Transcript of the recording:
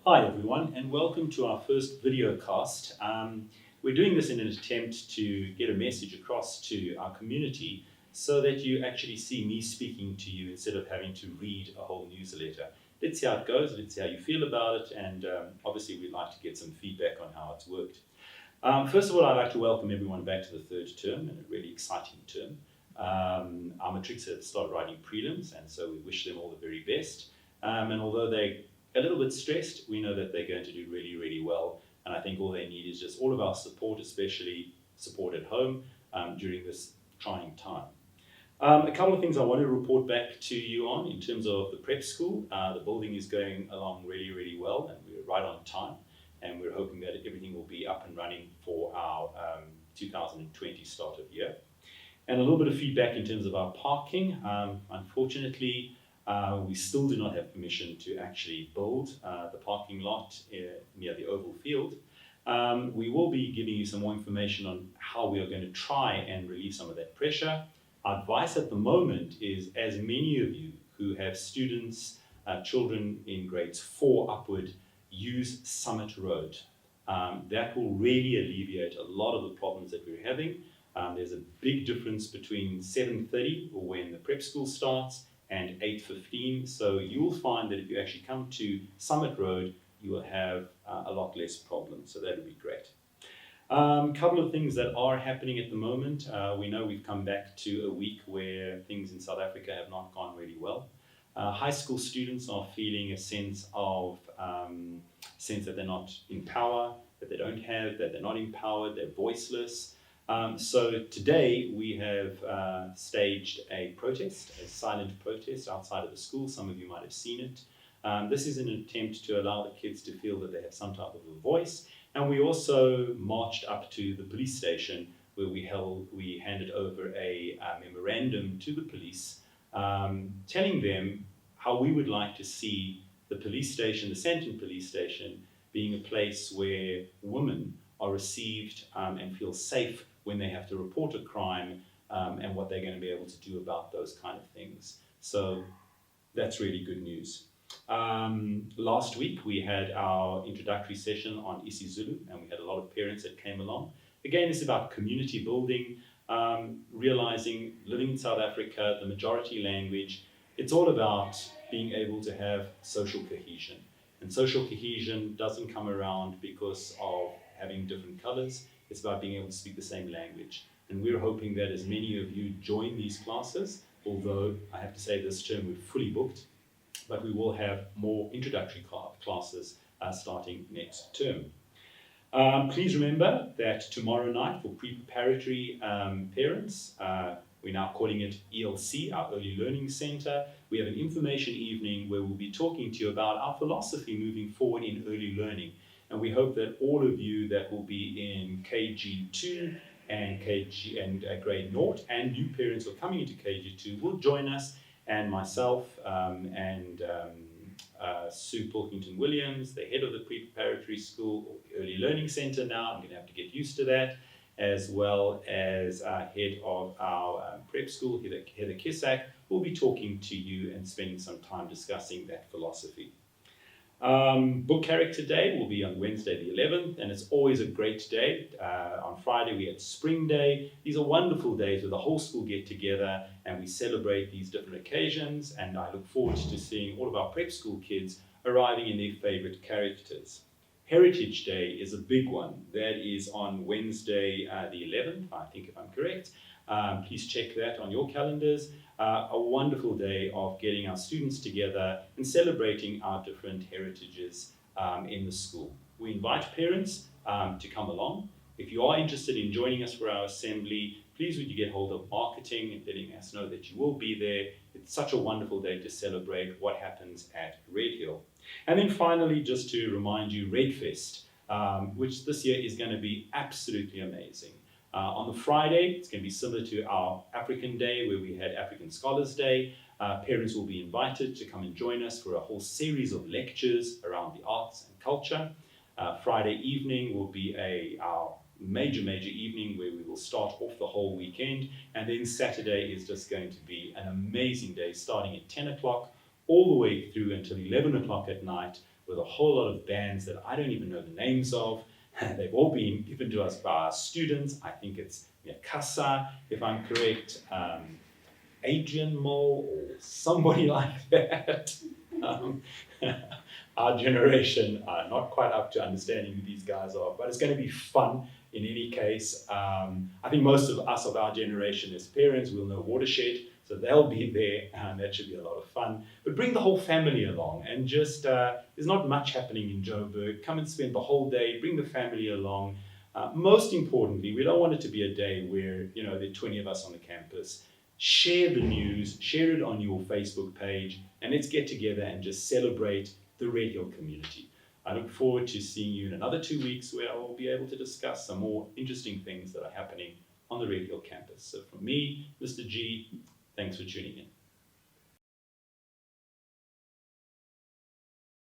Hi everyone, and welcome to our first video cast. We're doing this in an attempt to get a message across to our community so that you actually see me speaking to you instead of having to read a whole newsletter. Let's see how it goes, let's see how you feel about it, and obviously we'd like to get some feedback on how it's worked. First of all, I'd like to welcome everyone back to the third term, and a really exciting term. Our matrics have started writing prelims, and so we wish them all the very best. And although they're a little bit stressed, we know that they're going to do really, really well. And I think all they need is just all of our support, especially support at home during this trying time. A couple of things I want to report back to you on in terms of the prep school. The building is going along really, really well, and we're right on time. And we're hoping that everything will be up and running for our 2020 start of year. And a little bit of feedback in terms of our parking. Unfortunately, we still do not have permission to actually build the parking lot near the oval field. We will be giving you some more information on how we are going to try and relieve some of that pressure. Our advice at the moment is, as many of you who have students, children in grades 4 upward, use Summit Road. That will really alleviate a lot of the problems that we're having. There's a big difference between 7:30 or when the prep school starts and 8:15. So you'll find that if you actually come to Summit Road, you will have a lot less problems. So that would be great. Couple of things that are happening at the moment. We know we've come back to a week where things in South Africa have not gone really well. High school students are feeling a sense that they're not in power, that they don't have, that they're not empowered, they're voiceless. So today we have staged a protest, a silent protest outside of the school. Some of you might have seen it. This is an attempt to allow the kids to feel that they have some type of a voice. And we also marched up to the police station where we handed over a memorandum to the police, telling them how we would like to see the police station, the Sandton police station, being a place where women are received and feel safe when they have to report a crime, and what they're going to be able to do about those kind of things. So that's really good news. Last week we had our introductory session on Isuzu, and we had a lot of parents that came along. Again, it's about community building, realizing living in South Africa, the majority language, it's all about being able to have social cohesion. And social cohesion doesn't come around because of having different colors. It's about being able to speak the same language. And we're hoping that as many of you join these classes, although I have to say this term we're fully booked, but we will have more introductory classes starting next term. Please remember that tomorrow night for pre-preparatory parents, we're now calling it ELC, our Early Learning Centre. We have an information evening where we'll be talking to you about our philosophy moving forward in early learning. And we hope that all of you that will be in KG2 and grade 0 and new parents who are coming into KG2 will join us, and myself and Sue Pilkington-Williams, the head of the pre-preparatory school, Early Learning Centre now, I'm going to have to get used to that, as well as head of our prep school, Heather Kissack, will be talking to you and spending some time discussing that philosophy. Book Character Day will be on Wednesday the 11th, and it's always a great day. On Friday we had Spring Day. These are wonderful days where the whole school get together and we celebrate these different occasions, and I look forward to seeing all of our prep school kids arriving in their favorite characters. Heritage Day is a big one. That is on Wednesday the 11th, I think, if I'm correct. Please check that on your calendars. A wonderful day of getting our students together and celebrating our different heritages in the school. We invite parents to come along. If you are interested in joining us for our assembly, please would you get hold of marketing and letting us know that you will be there. It's such a wonderful day to celebrate what happens at Redhill. And then finally, just to remind you, Redfest, which this year is going to be absolutely amazing. On the Friday, it's going to be similar to our African Day, where we had African Scholars Day. Parents will be invited to come and join us for a whole series of lectures around the arts and culture. Friday evening will be our major evening where we will start off the whole weekend. And then Saturday is just going to be an amazing day, starting at 10 o'clock all the way through until 11 o'clock at night, with with a whole lot of bands that I don't even know the names of. They've all been given to us by our students. I think it's Mikasa, if I'm correct, Adrian Mole, or somebody like that. Um, our generation are not quite up to understanding who these guys are, but it's going to be fun in any case. I think most of us of our generation as parents will know Watershed, so they'll be there, and that should be a lot of fun. But bring the whole family along, and just, there's not much happening in Joburg. Come and spend the whole day, bring the family along. Most importantly, we don't want it to be a day where, there are 20 of us on the campus. Share the news, share it on your Facebook page, and let's get together and just celebrate the Redhill community. I look forward to seeing you in another 2 weeks, where I will be able to discuss some more interesting things that are happening on the Redhill campus. So from me, Mr. G, thanks for tuning in.